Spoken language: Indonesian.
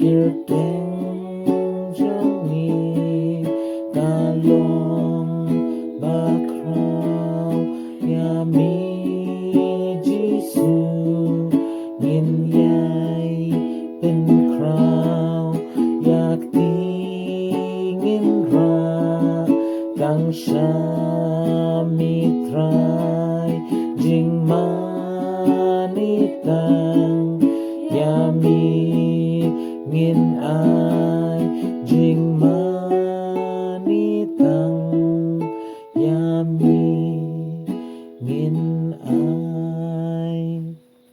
Kirteng jangi kalong bakraw yami Jisu ngin yai pen kraw yak tingin ra kang siya mitray jing ma